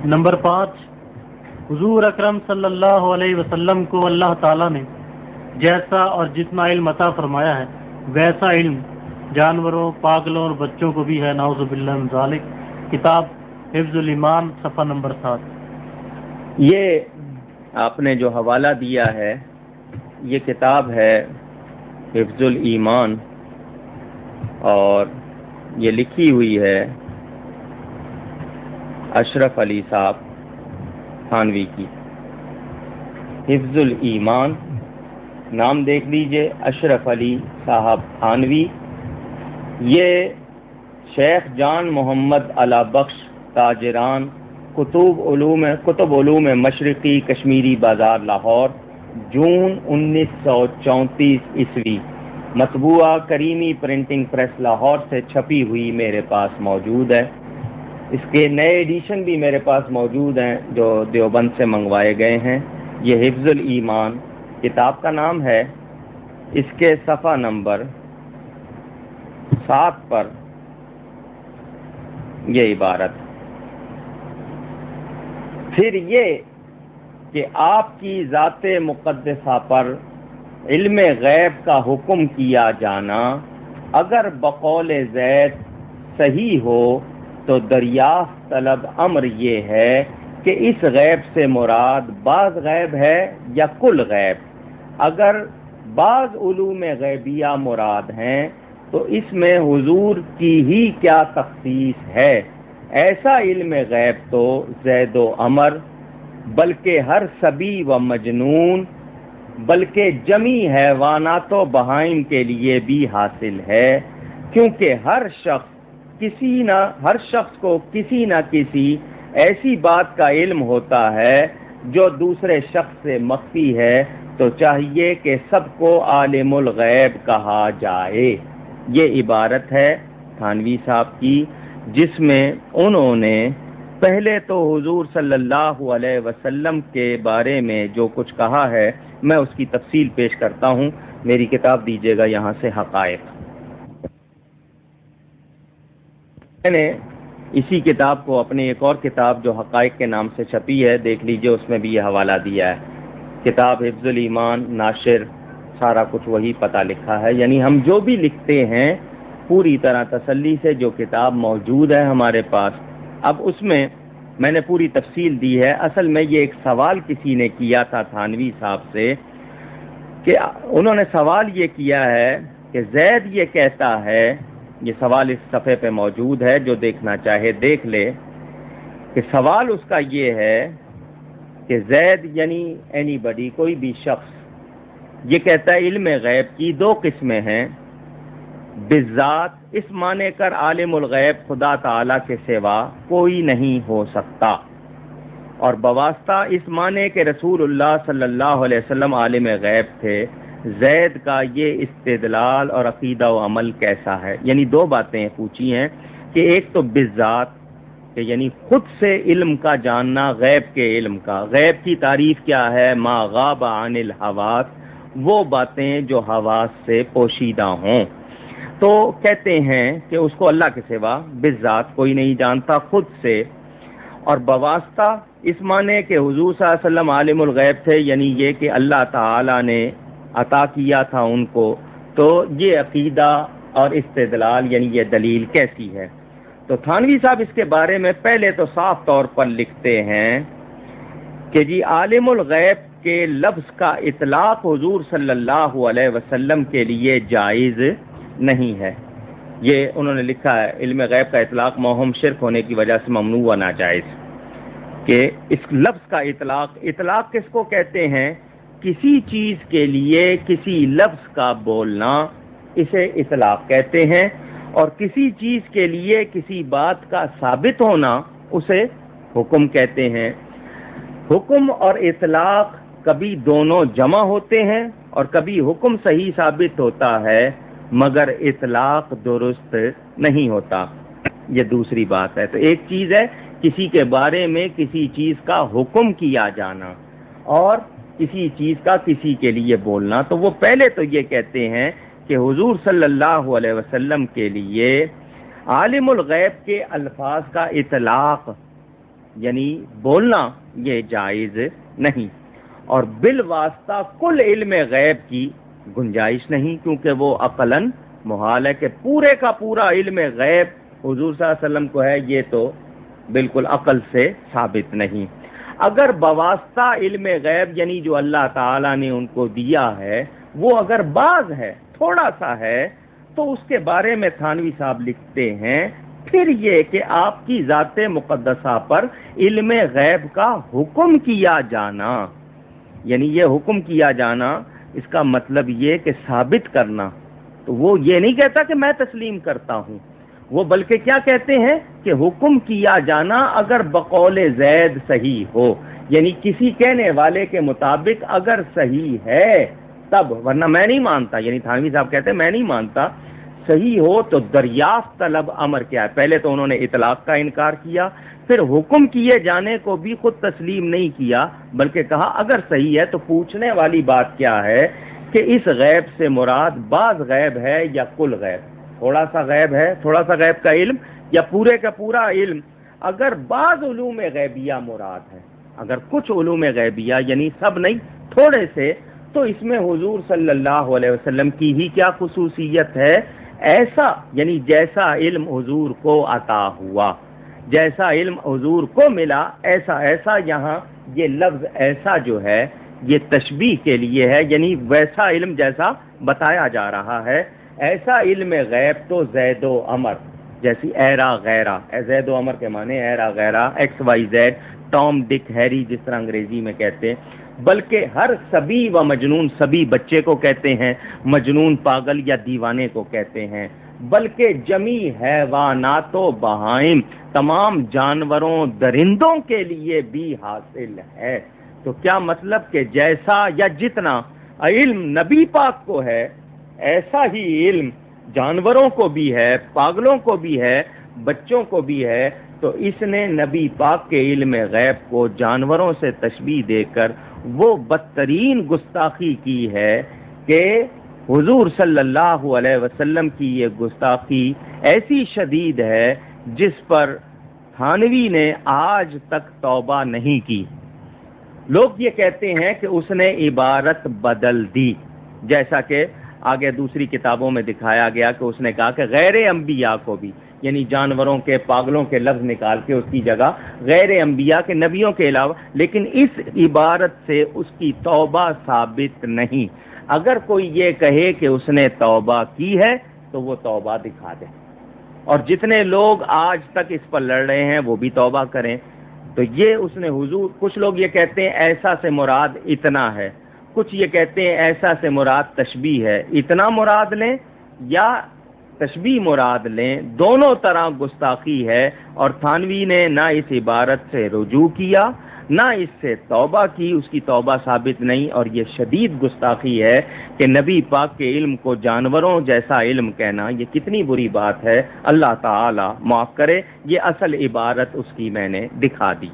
Number 5، حضور اکرم صلی اللہ علیہ وسلم کو اللہ تعالیٰ نے جیسا اور جتنا علم عطا فرمایا ہے ویسا علم جانوروں، پاگلوں اور بچوں کو بھی ہے، نعوذ باللہ من ذالک۔ کتاب حفظ الایمان، صفحہ نمبر 7۔ یہ آپ نے جو حوالہ دیا ہے یہ کتاب ہے حفظ الایمان، اور یہ لکھی ہوئی ہے اشرف علی صاحب تھانوی کی۔ حفظ الایمان نام دیکھ لیجئے، اشرف علی صاحب تھانوی۔ یہ شیخ جان محمد علا بخش تاجران کتب علوم مشرقی کشمیری بازار لاہور، جون 1934 عیسوی، مطبوعہ کریمی پرنٹنگ پریس لاہور سے چھپی ہوئی میرے پاس موجود ہے۔ اس کے نئے ایڈیشن بھی میرے پاس موجود ہیں جو دیوبند سے منگوائے گئے ہیں۔ یہ حفظ الایمان کتاب کا نام ہے۔ اس کے صفحہ نمبر 7 پر یہ عبارت، پھر یہ کہ آپ کی ذات مقدسہ پر علم غیب کا حکم کیا جانا اگر بقول زید صحیح ہو تو دریافت طلب امر یہ ہے کہ اس غیب سے مراد بعض غیب ہے یا کل غیب۔ اگر بعض علوم غیبیہ مراد ہیں تو اس میں حضور کی ہی کیا تخصیص ہے؟ ایسا علم غیب تو زید و عمر، بلکہ ہر صبی و مجنون، بلکہ جمی حیوانات و بہائم کے لیے بھی حاصل ہے، کیونکہ ہر شخص کو کسی نہ کسی ایسی بات کا علم ہوتا ہے جو دوسرے شخص سے مخفی ہے، تو چاہیے کہ سب کو عالم الغیب کہا جائے۔ یہ عبارت ہے تھانوی صاحب کی، جس میں انہوں نے پہلے تو حضور صلی اللہ علیہ وسلم کے بارے میں جو کچھ کہا ہے میں اس کی تفصیل پیش کرتا ہوں۔ میری کتاب دیجیے گا یہاں سے، حقائق۔ میں نے اسی کتاب کو اپنی ایک اور کتاب جو حقائق کے نام سے چھپی ہے دیکھ لیجئے، اس میں بھی یہ حوالہ دیا ہے۔ کتاب حفظ الایمان، ناشر سارا کچھ وہی پتہ لکھا ہے، یعنی ہم جو بھی لکھتے ہیں پوری طرح تسلی سے جو کتاب موجود ہے ہمارے پاس۔ اب اس میں نے پوری تفصیل دی ہے۔ اصل میں یہ ایک سوال کسی نے کیا تھا تھانوی صاحب سے، کہ انہوں نے سوال یہ کیا ہے کہ زید یہ کہتا ہے، یہ سوال اس صفحے پہ موجود ہے، جو دیکھنا چاہے دیکھ لے، کہ سوال اس کا یہ ہے کہ زید یعنی اینی بڈی، کوئی بھی شخص، یہ کہتا ہے علم غیب کی 2 قسمیں ہیں، بالذات اس معنی کر عالم الغیب خدا تعالی کے سوا کوئی نہیں ہو سکتا، اور بواسطہ اس معنی کہ رسول اللہ صلی اللہ علیہ وسلم عالم غیب تھے۔ زید کا یہ استدلال اور عقیدہ و عمل کیسا ہے؟ یعنی 2 باتیں پوچھی ہیں، کہ ایک تو بالذات، کہ یعنی خود سے علم کا جاننا، غیب کے علم کا۔ غیب کی تعریف کیا ہے؟ ما غاب عن الحواس، وہ باتیں جو حواس سے پوشیدہ ہوں۔ تو کہتے ہیں کہ اس کو اللہ کے سوا بالذات کوئی نہیں جانتا، خود سے، اور بواسطہ اس معنی کہ حضور صلی اللہ علیہ وسلم عالم الغیب تھے، یعنی یہ کہ اللہ تعالی نے عطا کیا تھا ان کو۔ تو یہ عقیدہ اور استدلال، یعنی یہ دلیل کیسی ہے؟ تو تھانوی صاحب اس کے بارے میں پہلے تو صاف طور پر لکھتے ہیں کہ جی عالم الغیب کے لفظ کا اطلاق حضور صلی اللہ علیہ وسلم کے لیے جائز نہیں ہے۔ یہ انہوں نے لکھا ہے، علم غیب کا اطلاق موہم شرک ہونے کی وجہ سے ممنوع و ناجائز، کہ اس لفظ کا اطلاق کس کو کہتے ہیں؟ کسی چیز کے لیے کسی لفظ کا بولنا، اسے اطلاق کہتے ہیں، اور کسی چیز کے لیے کسی بات کا ثابت ہونا، اسے حکم کہتے ہیں۔ حکم اور اطلاق کبھی دونوں جمع ہوتے ہیں، اور کبھی حکم صحیح ثابت ہوتا ہے مگر اطلاق درست نہیں ہوتا۔ یہ دوسری بات ہے۔ تو ایک چیز ہے کسی کے بارے میں کسی چیز کا حکم کیا جانا، اور کسی چیز کا کسی کے لیے بولنا۔ تو وہ پہلے تو یہ کہتے ہیں کہ حضور صلی اللہ علیہ وسلم کے لیے عالم الغیب کے الفاظ کا اطلاق یعنی بولنا یہ جائز نہیں، اور بالواسطہ کل علم غیب کی گنجائش نہیں، کیونکہ وہ عقلاً محال ہے کہ پورے کا پورا علم غیب حضور صلی اللہ علیہ وسلم کو ہے، یہ تو بالکل عقل سے ثابت نہیں۔ اگر بواسطہ علم غیب یعنی جو اللہ تعالیٰ نے ان کو دیا ہے وہ اگر بعض ہے، تھوڑا سا ہے، تو اس کے بارے میں تھانوی صاحب لکھتے ہیں پھر یہ کہ آپ کی ذات مقدسہ پر علم غیب کا حکم کیا جانا، یعنی یہ حکم کیا جانا اس کا مطلب یہ کہ ثابت کرنا، تو وہ یہ نہیں کہتا کہ میں تسلیم کرتا ہوں، وہ بلکہ کیا کہتے ہیں کہ حکم کیا جانا اگر بقول زید صحیح ہو، یعنی کسی کہنے والے کے مطابق اگر صحیح ہے تب، ورنہ میں نہیں مانتا، یعنی تھانوی صاحب کہتے ہیں میں نہیں مانتا، صحیح ہو تو دریافت طلب امر کیا ہے، پہلے تو انہوں نے اطلاق کا انکار کیا، پھر حکم کیے جانے کو بھی خود تسلیم نہیں کیا، بلکہ کہا اگر صحیح ہے تو پوچھنے والی بات کیا ہے کہ اس غیب سے مراد بعض غیب ہے یا کل غیب، تھوڑا سا غیب ہے، تھوڑا سا غیب کا علم، یا پورے کا پورا علم۔ اگر بعض علوم غیبیہ مراد ہے، اگر کچھ علوم غیبیہ یعنی سب نہیں تھوڑے سے، تو اس میں حضور صلی اللہ علیہ وسلم کی ہی کیا خصوصیت ہے، ایسا یعنی جیسا علم حضور کو عطا ہوا، جیسا علم حضور کو ملا، ایسا ایسا، یہاں یہ لفظ ایسا جو ہے یہ تشبیہ کے لیے ہے، یعنی ویسا علم جیسا بتایا جا رہا ہے، ایسا علم غیب تو زید و عمر جیسی ایرا غیرہ، زید و عمر کے معنی ایرا غیرہ، X Y Z, Tom Dick Harry جس طرح انگریزی میں کہتے ہیں، بلکہ ہر سبی و مجنون، سبی بچے کو کہتے ہیں، مجنون پاگل یا دیوانے کو کہتے ہیں، بلکہ جمی حیوانات و بہائم، تمام جانوروں درندوں کے لیے بھی حاصل ہے۔ تو کیا مطلب کہ جیسا یا جتنا علم نبی پاک کو ہے ایسا ہی علم جانوروں کو بھی ہے، پاگلوں کو بھی ہے، بچوں کو بھی ہے، تو اس نے نبی پاک کے علم غیب کو جانوروں سے تشبیہ دے کر وہ بدترین گستاخی کی ہے کہ حضور صلی اللہ علیہ وسلم کی یہ گستاخی ایسی شدید ہے جس پر تھانوی نے آج تک توبہ نہیں کی۔ لوگ یہ کہتے ہیں کہ اس نے عبارت بدل دی، جیسا کہ آگے دوسری کتابوں میں دکھایا گیا کہ اس نے کہا کہ غیر انبیاء کو بھی، یعنی جانوروں کے، پاگلوں کے لفظ نکال کے اس کی جگہ غیر انبیاء کے، نبیوں کے علاوہ، لیکن اس عبارت سے اس کی توبہ ثابت نہیں۔ اگر کوئی یہ کہے کہ اس نے توبہ کی ہے تو وہ توبہ دکھا دے، اور جتنے لوگ آج تک اس پر لڑ رہے ہیں وہ بھی توبہ کریں۔ تو یہ اس نے حضور، کچھ لوگ یہ کہتے ہیں ایسا سے مراد اتنا ہے، کچھ یہ کہتے ہیں ایسا سے مراد تشبیہ ہے، اتنا مراد لیں یا تشبیہ مراد لیں، دونوں طرح گستاخی ہے، اور تھانوی نے نہ اس عبارت سے رجوع کیا نہ اس سے توبہ کی، اس کی توبہ ثابت نہیں، اور یہ شدید گستاخی ہے کہ نبی پاک کے علم کو جانوروں جیسا علم کہنا یہ کتنی بری بات ہے۔ اللہ تعالی معاف کرے، یہ اصل عبارت اس کی میں نے دکھا دی۔